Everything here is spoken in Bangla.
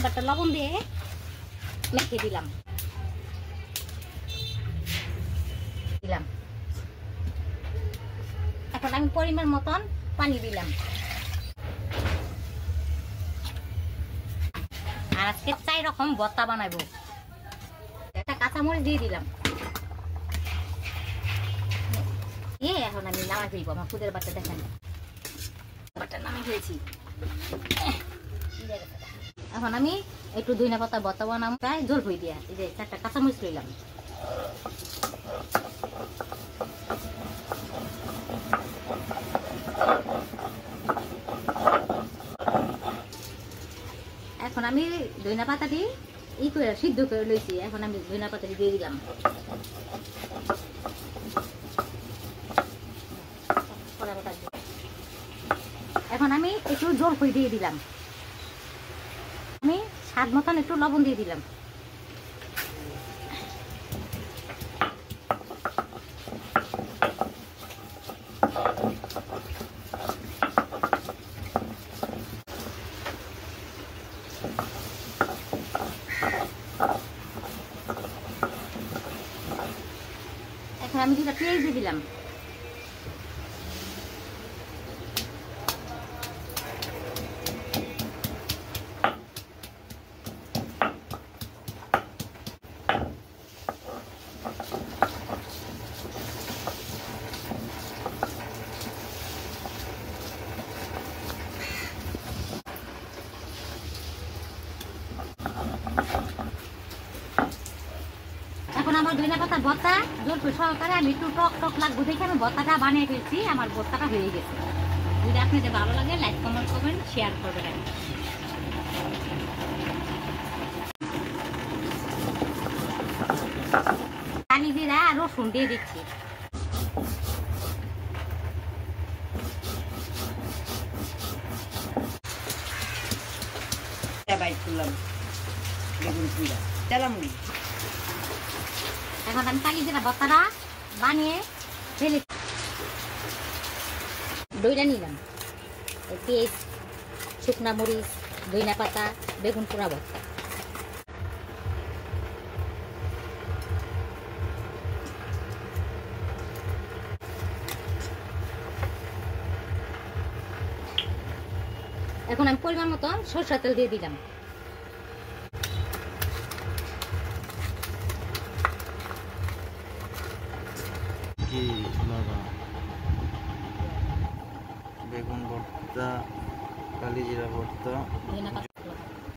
এবারটা লবণ দিয়ে মেখে দিলাম এখন আমি পরিমাণ মতন পানি দিলাম আর আজকে 4 রকম ভর্তা বানাবো একটা কাঁচামরিচ দিয়ে দিলাম এখন আমি নামাই ফেলবো আমার খুদের বাচ্চা দেখেন বাচ্চা নামিয়ে ফেলছি এখন আমি একটু ধনিয়া পাতা ভর্তা বানাবো প্রায় জল হয়ে দিয়া এই যে 4টা কাঁচামরিচ লইলাম এখন আমি ধনিয়া পাতাটি করে সিদ্ধ করে লইছি এখন আমি ধনিয়া পাতাটি দিয়ে দিলাম এখন আমি একটু জল করে দিয়ে দিলাম আমি স্বাদ মতন একটু লবণ দিয়ে দিলাম এখন আমি 2টা পেঁয়াজ দিয়ে দিলাম এখন আমার ধনিয়া পাতা ভর্তা জল সহকারে আমি একটু টক টক লাগবো দেখে আমি ভর্তাটা বানিয়ে ফেলছি আমার ভর্তাটা হয়ে গেছে যদি আপনাদের ভালো লাগে লাইক কমেন্ট করবেন শেয়ার করবেন কালি জিরা আর রসুন দিয়ে দিচ্ছি এখন আমি কালি জিরা ভর্তাটা বানিয়ে ফেলে দইটা নিলাম পেঁয়াজ শুকনা মরিচ ধনিয়া পাতা বেগুন পোড়া ভর্তা এখন আমি পরিমাণ মতো সরষের তেল দিয়ে দিলাম বেগুন ভর্তা কালি জিরা ভর্তা